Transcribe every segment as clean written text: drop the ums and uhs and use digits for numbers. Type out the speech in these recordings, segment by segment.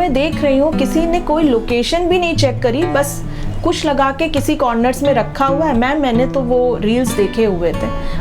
मैं देख रही हूँ किसी ने कोई लोकेशन भी नहीं चेक करी, बस कुछ लगा के किसी कॉर्नर्स में रखा हुआ है। मैम मैंने तो वो रील्स देखे हुए थे।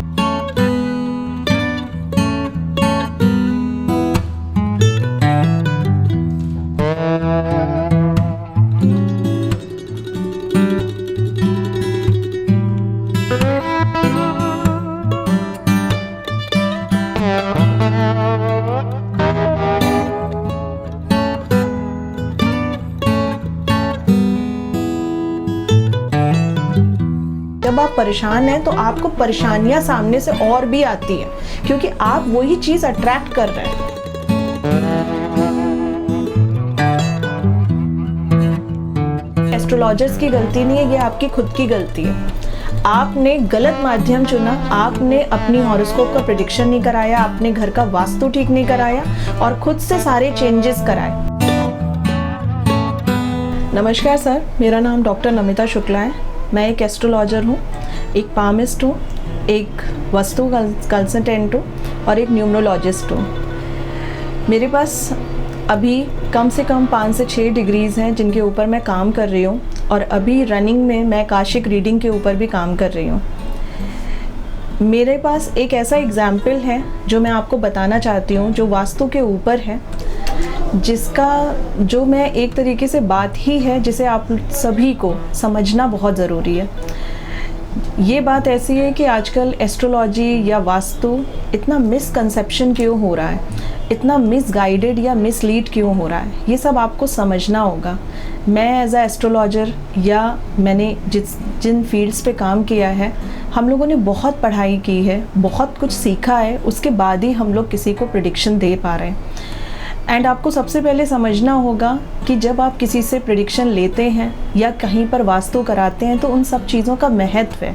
जब आप परेशान हैं तो आपको परेशानियां सामने से और भी आती हैं, क्योंकि आप वही चीज अट्रैक्ट कर रहे हैं। एस्ट्रोलॉजर्स की गलती नहीं है, ये आपकी खुद की गलती है। आपने गलत माध्यम चुना, आपने अपनी हॉरोस्कोप का प्रेडिक्शन नहीं कराया, आपने घर का वास्तु ठीक नहीं कराया और खुद से सारे चेंजेस कराए। नमस्कार सर, मेरा नाम डॉक्टर नमिता शुक्ला है। मैं एक एस्ट्रोलॉजर हूँ, एक पामिस्ट हूँ, एक वास्तु कंसल्टेंट हूँ और एक न्यूमरोलॉजिस्ट हूँ। मेरे पास अभी कम से कम 5 से 6 डिग्रीज़ हैं जिनके ऊपर मैं काम कर रही हूँ, और अभी रनिंग में मैं काशिक रीडिंग के ऊपर भी काम कर रही हूँ। मेरे पास एक ऐसा एग्जाम्पल है जो मैं आपको बताना चाहती हूँ, जो वास्तु के ऊपर है, जिसका जो मैं एक तरीके से बात ही है जिसे आप सभी को समझना बहुत ज़रूरी है। ये बात ऐसी है कि आजकल एस्ट्रोलॉजी या वास्तु इतना मिसकंसेप्शन क्यों हो रहा है, इतना मिसगाइडेड या मिसलीड क्यों हो रहा है, ये सब आपको समझना होगा। मैं एज अ एस्ट्रोलॉजर या मैंने जिन फील्ड्स पे काम किया है, हम लोगों ने बहुत पढ़ाई की है, बहुत कुछ सीखा है, उसके बाद ही हम लोग किसी को प्रेडिक्शन दे पा रहे हैं। एंड आपको सबसे पहले समझना होगा कि जब आप किसी से प्रेडिक्शन लेते हैं या कहीं पर वास्तु कराते हैं तो उन सब चीज़ों का महत्व है।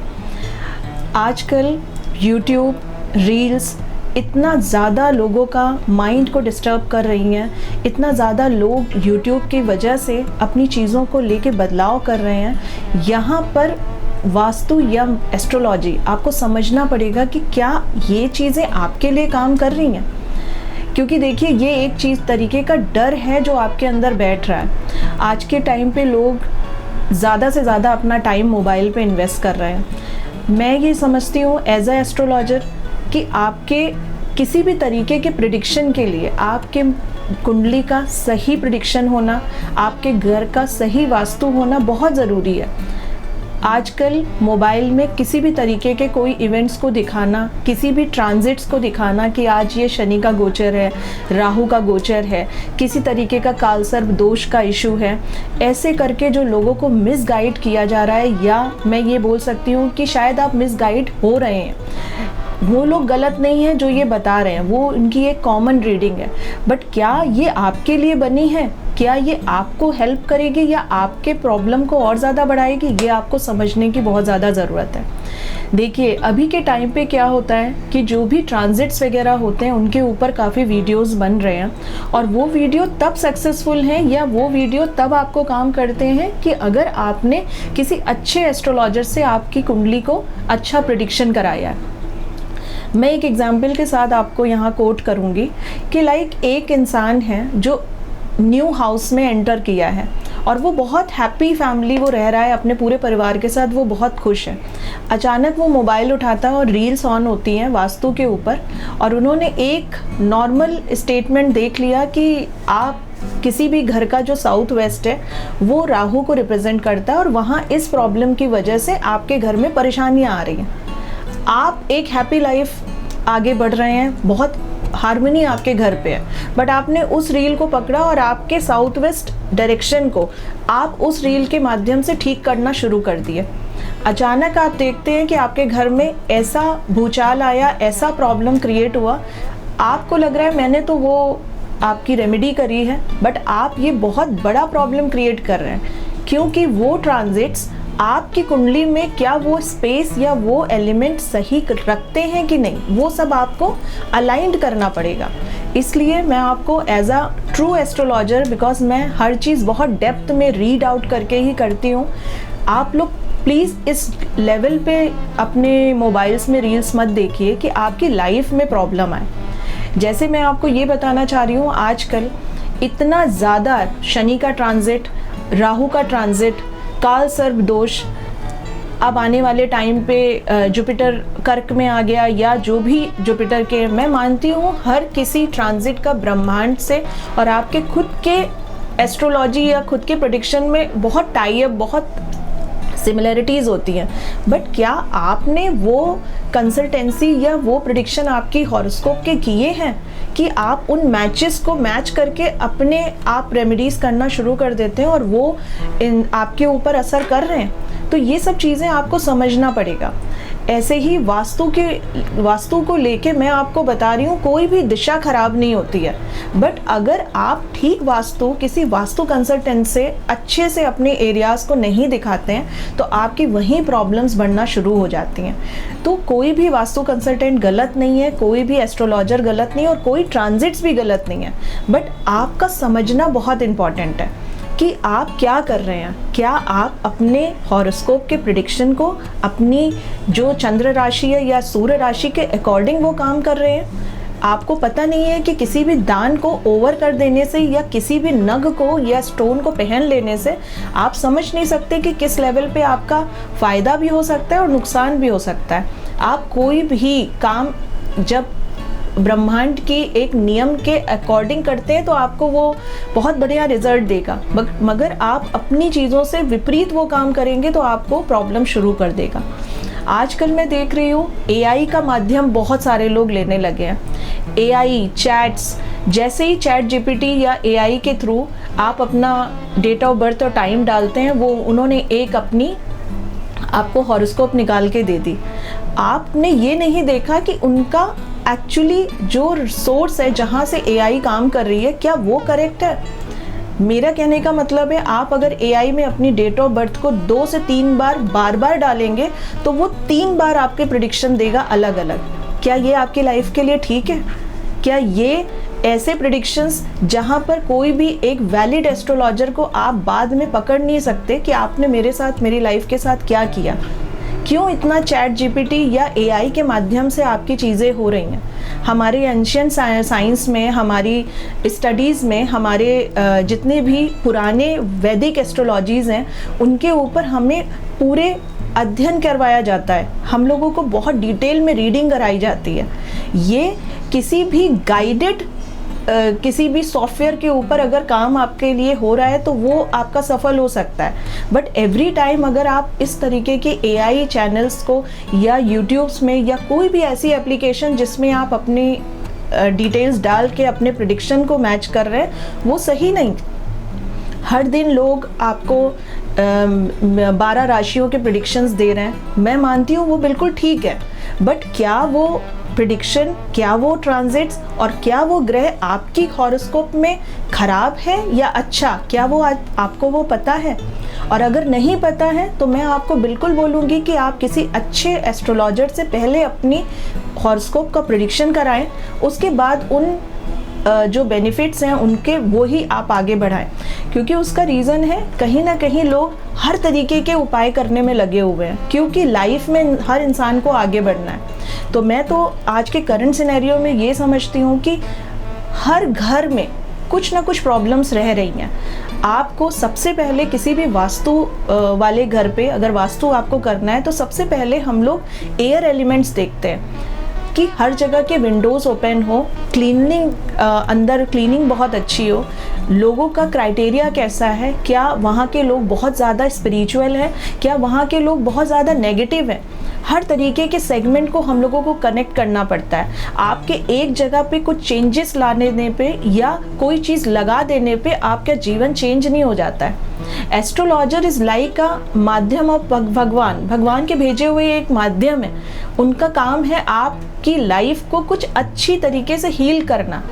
आजकल यूट्यूब रील्स इतना ज़्यादा लोगों का माइंड को डिस्टर्ब कर रही हैं, इतना ज़्यादा लोग यूट्यूब की वजह से अपनी चीज़ों को लेके बदलाव कर रहे हैं। यहाँ पर वास्तु या एस्ट्रोलॉजी आपको समझना पड़ेगा कि क्या ये चीज़ें आपके लिए काम कर रही हैं, क्योंकि देखिए ये एक चीज़ तरीके का डर है जो आपके अंदर बैठ रहा है। आज के टाइम पे लोग ज़्यादा से ज़्यादा अपना टाइम मोबाइल पे इन्वेस्ट कर रहे हैं। मैं ये समझती हूँ एज अ एस्ट्रोलॉजर कि आपके किसी भी तरीके के प्रेडिक्शन के लिए आपके कुंडली का सही प्रेडिक्शन होना, आपके घर का सही वास्तु होना बहुत ज़रूरी है। आजकल मोबाइल में किसी भी तरीके के कोई इवेंट्स को दिखाना, किसी भी ट्रांजिट्स को दिखाना कि आज ये शनि का गोचर है, राहु का गोचर है, किसी तरीके का कालसर्प दोष का इशू है, ऐसे करके जो लोगों को मिसगाइड किया जा रहा है, या मैं ये बोल सकती हूँ कि शायद आप मिसगाइड हो रहे हैं। वो लोग गलत नहीं है जो ये बता रहे हैं, वो उनकी एक कॉमन रीडिंग है, बट क्या ये आपके लिए बनी है, क्या ये आपको हेल्प करेगी या आपके प्रॉब्लम को और ज़्यादा बढ़ाएगी, ये आपको समझने की बहुत ज़्यादा ज़रूरत है। देखिए अभी के टाइम पे क्या होता है कि जो भी ट्रांजिट्स वगैरह होते हैं उनके ऊपर काफ़ी वीडियोस बन रहे हैं, और वो वीडियो तब सक्सेसफुल हैं या वो वीडियो तब आपको काम करते हैं कि अगर आपने किसी अच्छे एस्ट्रोलॉजर से आपकी कुंडली को अच्छा प्रेडिक्शन कराया है। मैं एक एग्जाम्पल के साथ आपको यहाँ कोट करूँगी कि लाइक एक इंसान है जो न्यू हाउस में एंटर किया है और वो बहुत हैप्पी फैमिली वो रह रहा है अपने पूरे परिवार के साथ, वो बहुत खुश है। अचानक वो मोबाइल उठाता है और रील्स ऑन होती हैं वास्तु के ऊपर, और उन्होंने एक नॉर्मल स्टेटमेंट देख लिया कि आप किसी भी घर का जो साउथ वेस्ट है वो राहु को रिप्रेजेंट करता है और वहाँ इस प्रॉब्लम की वजह से आपके घर में परेशानियाँ आ रही हैं। आप एक हैप्पी लाइफ आगे बढ़ रहे हैं, बहुत हार्मनी आपके घर पे है, बट आपने उस रील को पकड़ा और आपके साउथ वेस्ट डायरेक्शन को आप उस रील के माध्यम से ठीक करना शुरू कर दिए। अचानक आप देखते हैं कि आपके घर में ऐसा भूचाल आया, ऐसा प्रॉब्लम क्रिएट हुआ, आपको लग रहा है मैंने तो वो आपकी रेमेडी करी है, बट आप ये बहुत बड़ा प्रॉब्लम क्रिएट कर रहे हैं, क्योंकि वो ट्रांजिट्स आपकी कुंडली में क्या वो स्पेस या वो एलिमेंट सही रखते हैं कि नहीं, वो सब आपको अलाइंड करना पड़ेगा। इसलिए मैं आपको as a true astrologer, because मैं हर चीज़ बहुत डेप्थ में रीड आउट करके ही करती हूँ, आप लोग प्लीज़ इस लेवल पे अपने मोबाइल्स में रील्स मत देखिए कि आपकी लाइफ में प्रॉब्लम आए। जैसे मैं आपको ये बताना चाह रही हूँ, आजकल इतना ज़्यादा शनि का ट्रांजिट, राहु का ट्रांजिट, काल सर्प दोष, अब आने वाले टाइम पे जुपिटर कर्क में आ गया, या जो भी जुपिटर के, मैं मानती हूँ हर किसी ट्रांजिट का ब्रह्मांड से और आपके खुद के एस्ट्रोलॉजी या खुद के प्रेडिक्शन में बहुत टाई अप, बहुत सिमिलरिटीज़ होती हैं। बट क्या आपने वो कंसल्टेंसी या वो प्रेडिक्शन आपकी हॉरोस्कोप के किए हैं कि आप उन मैचेस को मैच करके अपने आप रेमेडीज़ करना शुरू कर देते हैं और वो आपके ऊपर असर कर रहे हैं? तो ये सब चीज़ें आपको समझना पड़ेगा। ऐसे ही वास्तु को लेके मैं आपको बता रही हूँ, कोई भी दिशा खराब नहीं होती है, बट अगर आप ठीक वास्तु किसी वास्तु कंसल्टेंट से अच्छे से अपने एरियाज़ को नहीं दिखाते हैं तो आपकी वहीं प्रॉब्लम्स बढ़ना शुरू हो जाती हैं। तो कोई भी वास्तु कंसल्टेंट गलत नहीं है, कोई भी एस्ट्रोलॉजर गलत नहीं है और कोई ट्रांजिट्स भी गलत नहीं है, बट आपका समझना बहुत इम्पॉर्टेंट है कि आप क्या कर रहे हैं। क्या आप अपने हॉरोस्कोप के प्रेडिक्शन को अपनी जो चंद्र राशि है या सूर्य राशि के अकॉर्डिंग वो काम कर रहे हैं? आपको पता नहीं है कि किसी भी दान को ओवर कर देने से या किसी भी नग को या स्टोन को पहन लेने से आप समझ नहीं सकते कि किस लेवल पे आपका फ़ायदा भी हो सकता है और नुकसान भी हो सकता है। आप कोई भी काम जब ब्रह्मांड की एक नियम के अकॉर्डिंग करते हैं तो आपको वो बहुत बढ़िया रिजल्ट देगा, मगर आप अपनी चीज़ों से विपरीत वो काम करेंगे तो आपको प्रॉब्लम शुरू कर देगा। आजकल मैं देख रही हूँ एआई का माध्यम बहुत सारे लोग लेने लगे हैं। एआई चैट्स, जैसे ही चैट जीपीटी या एआई के थ्रू आप अपना डेट ऑफ बर्थ और टाइम डालते हैं, वो उन्होंने एक अपनी आपको हॉरोस्कोप निकाल के दे दी। आपने ये नहीं देखा कि उनका एक्चुअली जो सोर्स है जहाँ से एआई काम कर रही है, क्या वो करेक्ट है? मेरा कहने का मतलब है, आप अगर एआई में अपनी डेट ऑफ बर्थ को 2 से 3 बार बार डालेंगे तो वो 3 बार आपके प्रेडिक्शन देगा अलग अलग। क्या ये आपकी लाइफ के लिए ठीक है? क्या ये ऐसे प्रेडिक्शंस जहाँ पर कोई भी एक वैलिड एस्ट्रोलॉजर को आप बाद में पकड़ नहीं सकते कि आपने मेरे साथ, मेरी लाइफ के साथ क्या किया? क्यों इतना चैट जीपीटी या एआई के माध्यम से आपकी चीज़ें हो रही हैं? हमारे एंशियंट साइंस में, हमारी स्टडीज़ में, हमारे जितने भी पुराने वैदिक एस्ट्रोलॉजीज़ हैं उनके ऊपर हमें पूरे अध्ययन करवाया जाता है। हम लोगों को बहुत डिटेल में रीडिंग कराई जाती है। ये किसी भी गाइडेड किसी भी सॉफ्टवेयर के ऊपर अगर काम आपके लिए हो रहा है तो वो आपका सफल हो सकता है, बट एवरी टाइम अगर आप इस तरीके के एआई चैनल्स को या यूट्यूब्स में या कोई भी ऐसी एप्लीकेशन जिसमें आप अपनी डिटेल्स डाल के अपने प्रेडिक्शन को मैच कर रहे हैं, वो सही नहीं। हर दिन लोग आपको 12 राशियों के प्रेडिक्शंस दे रहे हैं, मैं मानती हूँ वो बिल्कुल ठीक है, बट क्या वो प्रेडिक्शन, क्या वो ट्रांजिट्स और क्या वो ग्रह आपकी हॉरोस्कोप में खराब है या अच्छा, क्या वो आपको वो पता है? और अगर नहीं पता है तो मैं आपको बिल्कुल बोलूँगी कि आप किसी अच्छे एस्ट्रोलॉजर से पहले अपनी हॉरोस्कोप का प्रेडिक्शन कराएं, उसके बाद उन जो बेनिफिट्स हैं उनके वो ही आप आगे बढ़ाएं। क्योंकि उसका रीज़न है, कहीं ना कहीं लोग हर तरीके के उपाय करने में लगे हुए हैं, क्योंकि लाइफ में हर इंसान को आगे बढ़ना है। तो मैं तो आज के करंट सिनेरियो में ये समझती हूँ कि हर घर में कुछ ना कुछ प्रॉब्लम्स रह रही हैं। आपको सबसे पहले किसी भी वास्तु वाले घर पे अगर वास्तु आपको करना है तो सबसे पहले हम लोग एयर एलिमेंट्स देखते हैं कि हर जगह के विंडोज़ ओपन हो, क्लीनिंग अंदर क्लीनिंग बहुत अच्छी हो, लोगों का क्राइटेरिया कैसा है, क्या वहाँ के लोग बहुत ज़्यादा स्पिरिचुअल हैं, क्या वहाँ के लोग बहुत ज़्यादा नेगेटिव हैं। हर तरीके के सेगमेंट को हम लोगों को कनेक्ट करना पड़ता है। आपके एक जगह पे कुछ चेंजेस ला देने पे या कोई चीज़ लगा देने पे आपका जीवन चेंज नहीं हो जाता है। एस्ट्रोलॉजर इज़ लाइक अ माध्यम ऑफ भगवान के भेजे हुए एक माध्यम है। उनका काम है आपकी लाइफ को कुछ अच्छी तरीके से हील करना।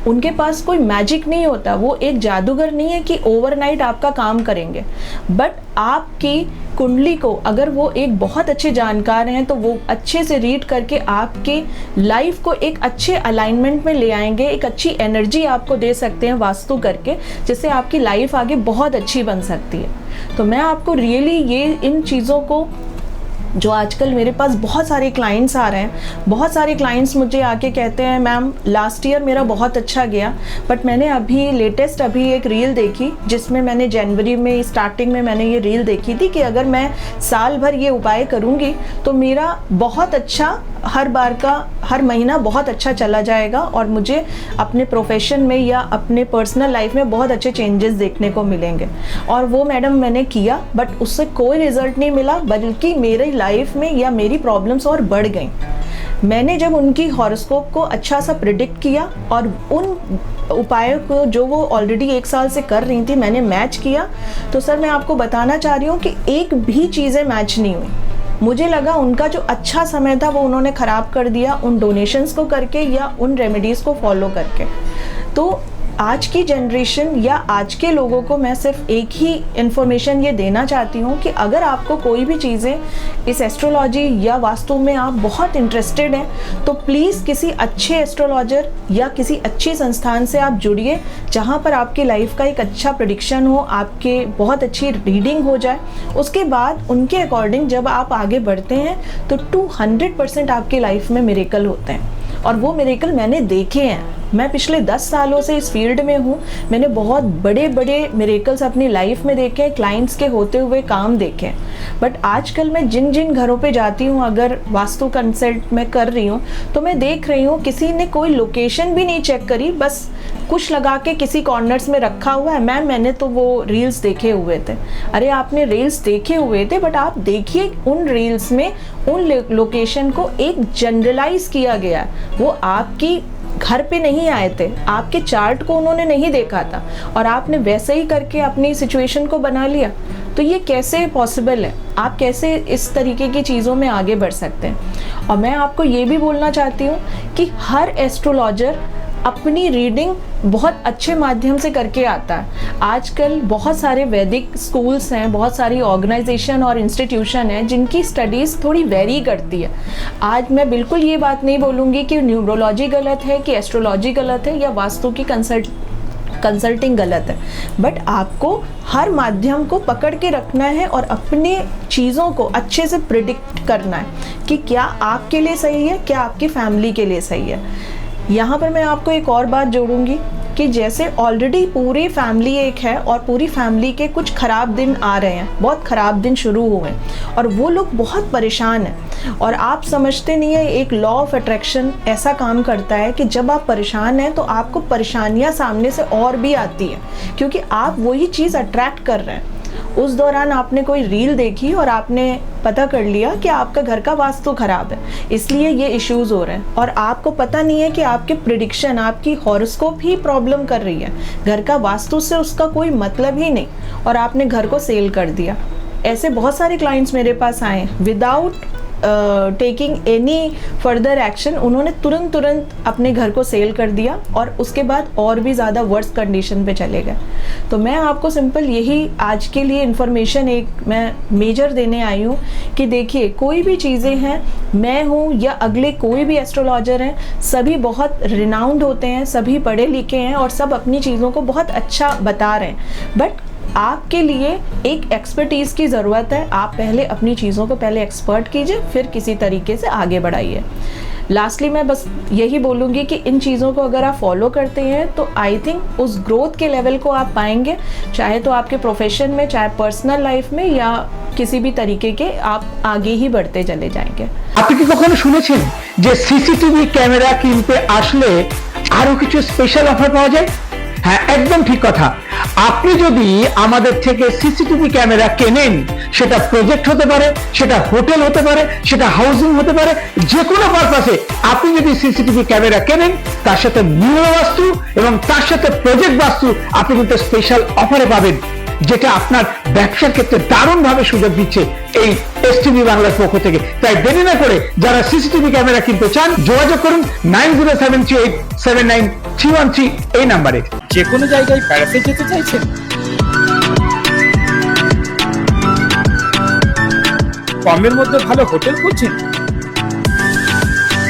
उनके पास कोई मैजिक नहीं होता, वो एक जादूगर नहीं है कि ओवरनाइट आपका काम करेंगे, बट आपकी कुंडली को अगर वो एक बहुत अच्छे जानकार हैं तो वो अच्छे से रीड करके आपके लाइफ को एक अच्छे अलाइनमेंट में ले आएंगे, एक अच्छी एनर्जी आपको दे सकते हैं वास्तु करके, जिससे आपकी लाइफ आगे बहुत अच्छी बन सकती है। तो मैं आपको रियली ये इन चीज़ों को जो आजकल मेरे पास बहुत सारे क्लाइंट्स आ रहे हैं, बहुत सारे क्लाइंट्स मुझे आके कहते हैं मैम लास्ट ईयर मेरा बहुत अच्छा गया, बट मैंने अभी लेटेस्ट एक रील देखी जिसमें मैंने जनवरी में स्टार्टिंग में मैंने ये रील देखी थी कि अगर मैं साल भर ये उपाय करूँगी तो मेरा बहुत अच्छा हर महीना बहुत अच्छा चला जाएगा और मुझे अपने प्रोफेशन में या अपने पर्सनल लाइफ में बहुत अच्छे चेंजेस देखने को मिलेंगे। और वो मैडम मैंने किया, बट उससे कोई रिजल्ट नहीं मिला, बल्कि मेरी लाइफ में या मेरी प्रॉब्लम्स और बढ़ गई। मैंने जब उनकी हॉरोस्कोप को अच्छा सा प्रिडिक्ट किया और उन उपायों को जो वो ऑलरेडी 1 साल से कर रही थी मैंने मैच किया, तो सर मैं आपको बताना चाह रही हूँ कि एक भी चीज़ें मैच नहीं हुई। मुझे लगा उनका जो अच्छा समय था वो उन्होंने ख़राब कर दिया उन डोनेशंस को करके या उन रेमेडीज़ को फॉलो करके। तो आज की जनरेशन या आज के लोगों को मैं सिर्फ एक ही इन्फॉर्मेशन ये देना चाहती हूँ कि अगर आपको कोई भी चीज़ें इस एस्ट्रोलॉजी या वास्तु में आप बहुत इंटरेस्टेड हैं तो प्लीज़ किसी अच्छे एस्ट्रोलॉजर या किसी अच्छी संस्थान से आप जुड़िए, जहाँ पर आपकी लाइफ का एक अच्छा प्रेडिक्शन हो, आपके बहुत अच्छी रीडिंग हो जाए। उसके बाद उनके अकॉर्डिंग जब आप आगे बढ़ते हैं तो 200% आपकी लाइफ में मिरेकल होते हैं, और वो मिरेकल मैंने देखे हैं। मैं पिछले 10 सालों से इस फील्ड में हूँ, मैंने बहुत बड़े बड़े मिरेकल्स अपनी लाइफ में देखे हैं, क्लाइंट्स के होते हुए काम देखे हैं। बट आजकल मैं जिन जिन घरों पे जाती हूँ, अगर वास्तु कंसल्ट मैं कर रही हूँ तो मैं देख रही हूँ किसी ने कोई लोकेशन भी नहीं चेक करी, बस कुछ लगा के किसी कॉर्नर्स में रखा हुआ है। मैंने तो वो रील्स देखे हुए थे। अरे आपने रील्स देखे हुए थे, बट आप देखिए उन रील्स में उन लोकेशन को एक जनरलाइज किया गया है। वो आपकी घर पे नहीं आए थे, आपके चार्ट को उन्होंने नहीं देखा था और आपने वैसे ही करके अपनी सिचुएशन को बना लिया। तो ये कैसे पॉसिबल है? आप कैसे इस तरीके की चीज़ों में आगे बढ़ सकते हैं? और मैं आपको ये भी बोलना चाहती हूँ कि हर एस्ट्रोलॉजर अपनी रीडिंग बहुत अच्छे माध्यम से करके आता है। आजकल बहुत सारे वैदिक स्कूल्स हैं, बहुत सारी ऑर्गेनाइजेशन और इंस्टीट्यूशन हैं जिनकी स्टडीज़ थोड़ी वेरी करती है। आज मैं बिल्कुल ये बात नहीं बोलूँगी कि न्यूमरोलॉजी गलत है, कि एस्ट्रोलॉजी गलत है या वास्तु की कंसल्टिंग गलत है, बट आपको हर माध्यम को पकड़ के रखना है और अपने चीज़ों को अच्छे से प्रिडिक्ट करना है कि क्या आपके लिए सही है, क्या आपकी फैमिली के लिए सही है। यहाँ पर मैं आपको एक और बात जोड़ूंगी कि जैसे ऑलरेडी पूरी फैमिली एक है और पूरी फैमिली के कुछ ख़राब दिन आ रहे हैं, बहुत ख़राब दिन शुरू हुए हैं और वो लोग बहुत परेशान हैं, और आप समझते नहीं है एक लॉ ऑफ अट्रैक्शन ऐसा काम करता है कि जब आप परेशान हैं तो आपको परेशानियाँ सामने से और भी आती हैं, क्योंकि आप वही चीज़ अट्रैक्ट कर रहे हैं। उस दौरान आपने कोई रील देखी और आपने पता कर लिया कि आपका घर का वास्तु खराब है, इसलिए ये इश्यूज हो रहे हैं, और आपको पता नहीं है कि आपके प्रिडिक्शन, आपकी हॉरोस्कोप ही प्रॉब्लम कर रही है, घर का वास्तु से उसका कोई मतलब ही नहीं, और आपने घर को सेल कर दिया। ऐसे बहुत सारे क्लाइंट्स मेरे पास आए without taking any further action, उन्होंने तुरंत अपने घर को सेल कर दिया और उसके बाद और भी ज़्यादा वर्स्ट कंडीशन पे चले गए। तो मैं आपको सिंपल यही आज के लिए इन्फॉर्मेशन एक मैं मेजर देने आई हूँ कि देखिए कोई भी चीज़ें हैं, मैं हूँ या अगले कोई भी एस्ट्रोलॉजर हैं, सभी बहुत रिनाउंड होते हैं, सभी पढ़े लिखे हैं और सब अपनी चीज़ों को बहुत अच्छा बता रहे हैं, बट आपके लिए एक एक्सपर्टीज़ की ज़रूरत है। आप पहले अपनी चीज़ों को पहले एक्सपर्ट कीजिए, फिर किसी तरीके से आगे बढ़ाइए। लास्टली मैं बस यही बोलूँगी कि इन चीज़ों को अगर आप फॉलो करते हैं तो आई थिंक उस ग्रोथ के लेवल को आप पाएंगे, चाहे तो आपके प्रोफेशन में, चाहे पर्सनल लाइफ में, या किसी भी तरीके के आप आगे ही बढ़ते चले जाएंगे। আপনি কি কখনো শুনেছেন যে সিসিটিভি ক্যামেরা কিনতে আসলে আরো কিছু স্পেশাল অফার পাওয়া যায়? হ্যাঁ, একদম ঠিক কথা। আপনি যদি আমাদের থেকে সিসিটিভি ক্যামেরা কেনেন, সেটা প্রজেক্ট হতে পারে, সেটা হোটেল হতে পারে, সেটা হাউজিং হতে পারে, যে কোনো পারপাসে আপনি যদি সিসিটিভি ক্যামেরা কেনেন, তার সাথে নিউরো বাস্তু এবং তার সাথে প্রজেক্ট বাস্তু আপনি কিন্তু স্পেশাল অফারে পাবেন, যেটা আপনার ব্যবসার ক্ষেত্রে দারুণভাবে সুযোগ দিচ্ছে এই এসটিভি বাংলার পক্ষ থেকে। তাই দেরি না করে যারা সিসিটিভি ক্যামেরা কিনতে চান যোগাযোগ করুন 9073879313 এই নাম্বারে। যে কোনো জায়গায় বেড়াতে যেতে চাইছেন? কমের মধ্যে ভালো হোটেল খুঁজছেন?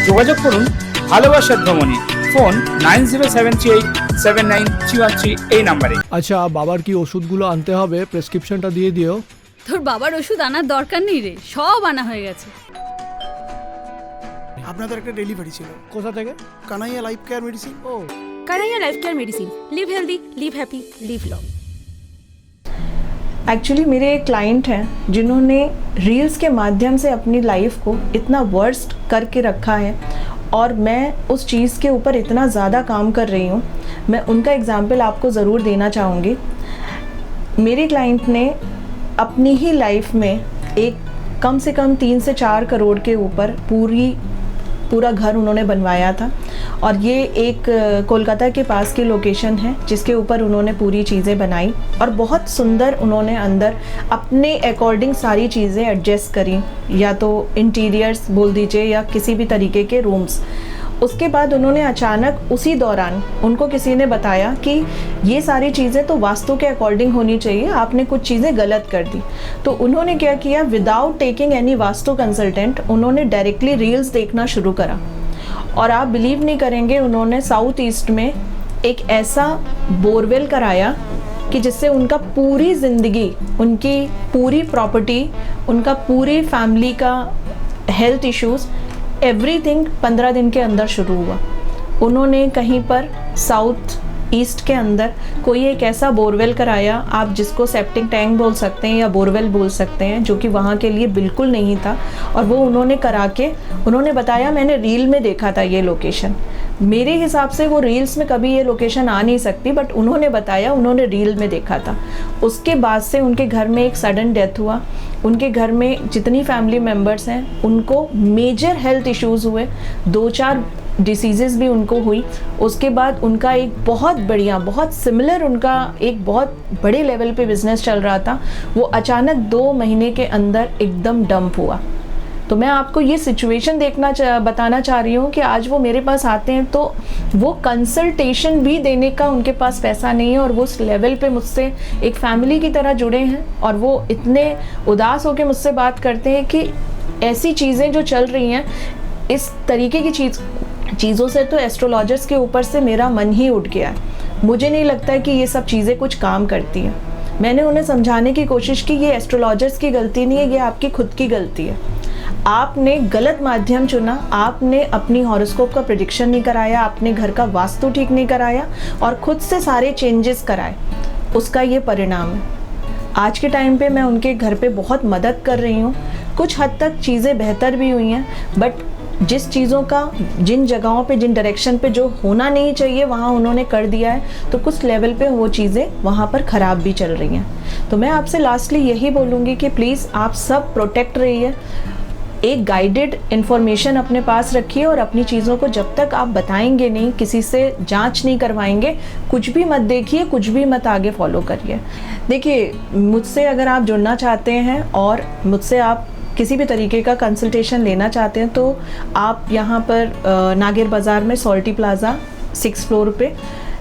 যোগাযোগ করুন ভালোবাসার ভ্রমণে। ফোন 9073879313 এই নাম্বারে। আচ্ছা, বাবার কি ওষুধগুলো আনতে হবে? প্রেসক্রিপশনটা দিয়ে দিও। তোর বাবার ওষুধ আনার দরকার নেই রে, সব আনা হয়ে গেছে। আপনাদের একটা ডেলিভারি ছিল। কোথা থেকে? Kanaiya Life Care Medicine. ও Karaya Life Care Medicine. Live healthy, live happy, live long. Actually मेरे एक क्लाइंट हैं जिन्होंने रील्स के माध्यम से अपनी लाइफ को इतना वर्स्ट करके रखा है और मैं उस चीज़ के ऊपर इतना ज़्यादा काम कर रही हूँ। मैं उनका एग्जाम्पल आपको ज़रूर देना चाहूँगी। मेरे क्लाइंट ने अपनी ही लाइफ में एक कम से कम 3 से 4 करोड़ के ऊपर पूरा घर उन्होंने बनवाया था और ये एक कोलकाता के पास की लोकेशन है जिसके ऊपर उन्होंने पूरी चीज़ें बनाई और बहुत सुंदर उन्होंने अंदर अपने अकॉर्डिंग सारी चीज़ें एडजस्ट करी, या तो इंटीरियर्स बोल दीजिए या किसी भी तरीके के रूम्स। उसके बाद उन्होंने अचानक उसी दौरान उनको किसी ने बताया कि ये सारी चीज़ें तो वास्तु के अकॉर्डिंग होनी चाहिए, आपने कुछ चीज़ें गलत कर दी। तो उन्होंने क्या किया, without taking any vastu consultant उन्होंने डायरेक्टली रील्स देखना शुरू करा और आप बिलीव नहीं करेंगे, उन्होंने साउथ ईस्ट में एक ऐसा बोरवेल कराया कि जिससे उनका पूरी ज़िंदगी, उनकी पूरी प्रॉपर्टी, उनका पूरी फैमिली का हेल्थ इश्यूज़ एवरीथिंग 15 दिन के अंदर शुरू हुआ। उन्होंने कहीं पर साउथ ईस्ट के अंदर कोई एक ऐसा बोरवेल कराया, आप जिसको सेप्टिक टैंक बोल सकते हैं या बोरवेल बोल सकते हैं, जो कि वहाँ के लिए बिल्कुल नहीं था, और वो उन्होंने करा के उन्होंने बताया मैंने रील में देखा था ये लोकेशन। मेरे हिसाब से वो रील्स में कभी ये लोकेशन आ नहीं सकती, बट उन्होंने बताया उन्होंने रील में देखा था। उसके बाद से उनके घर में एक सडन डेथ हुआ। उनके घर में जितनी फैमिली मेम्बर्स हैं उनको मेजर हेल्थ इश्यूज़ हुए, 2-4 डिसीज़ेस भी उनको हुई। उसके बाद उनका एक बहुत बढ़िया, बहुत सिमिलर उनका एक बहुत बड़े लेवल पे बिज़नेस चल रहा था, वो अचानक 2 महीने के अंदर एकदम डंप हुआ। तो मैं आपको ये सिचुएशन बताना चाह रही हूँ कि आज वो मेरे पास आते हैं तो वो कंसल्टेशन भी देने का उनके पास पैसा नहीं है और वो उस लेवल पे मुझसे एक फैमिली की तरह जुड़े हैं और वो इतने उदास होकर मुझसे बात करते हैं कि ऐसी चीज़ें जो चल रही हैं, इस तरीके की चीज़ों से तो एस्ट्रोलॉजर्स के ऊपर से मेरा मन ही उठ गया है। मुझे नहीं लगता है कि ये सब चीज़ें कुछ काम करती हैं। मैंने उन्हें समझाने की कोशिश की, ये एस्ट्रोलॉजर्स की गलती नहीं है, ये आपकी खुद की गलती है। आपने गलत माध्यम चुना, आपने अपनी हॉरोस्कोप का प्रेडिक्शन नहीं कराया, आपने घर का वास्तु ठीक नहीं कराया और खुद से सारे चेंजेस कराए, उसका ये परिणाम है। आज के टाइम पे मैं उनके घर पे बहुत मदद कर रही हूँ, कुछ हद तक चीज़ें बेहतर भी हुई हैं, बट जिस चीज़ों का जिन जगहों पे, जिन डायरेक्शन पे जो होना नहीं चाहिए वहाँ उन्होंने कर दिया है, तो कुछ लेवल पे वो चीज़ें वहाँ पर ख़राब भी चल रही हैं। तो मैं आपसे लास्टली यही बोलूँगी कि प्लीज़ आप सब प्रोटेक्ट रहिए, एक गाइडेड इन्फॉर्मेशन अपने पास रखिए और अपनी चीज़ों को जब तक आप बताएंगे नहीं, किसी से जांच नहीं करवाएंगे, कुछ भी मत देखिए, कुछ भी मत आगे फॉलो करिए। देखिए, मुझसे अगर आप जुड़ना चाहते हैं और मुझसे आप किसी भी तरीके का कंसल्टेशन लेना चाहते हैं तो आप यहाँ पर नागेर बाज़ार में सॉल्टी प्लाज़ा 6 फ्लोर पे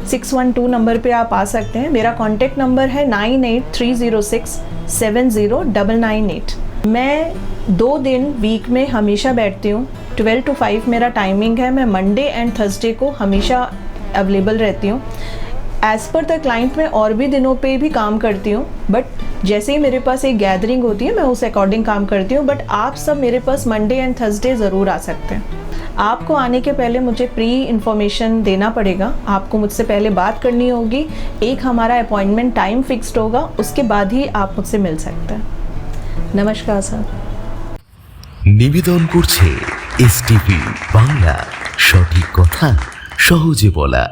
612 नंबर पे आप आ सकते हैं। मेरा कॉन्टेक्ट नंबर है 9830670998। मैं 2 दिन वीक में हमेशा बैठती हूँ, 12 to 5 मेरा टाइमिंग है। मैं मंडे एंड थर्सडे को हमेशा अवेलेबल रहती हूँ। एज़ पर द क्लाइंट मैं और भी दिनों पे भी काम करती हूँ, बट जैसे ही मेरे पास एक गैदरिंग होती है मैं उस अकॉर्डिंग काम करती हूँ। बट आप सब मेरे पास मंडे एंड थर्सडे ज़रूर आ सकते हैं। आपको आने के पहले मुझे प्री इन्फॉर्मेशन देना पड़ेगा, आपको मुझसे पहले बात करनी होगी, एक हमारा अपॉइंटमेंट टाइम फिक्स्ड होगा, उसके बाद ही आप मुझसे मिल सकते हैं। नमस्कार सर। নিবেদন করছে এসটিভি বাংলা, সঠিক কথা সহজে বলা।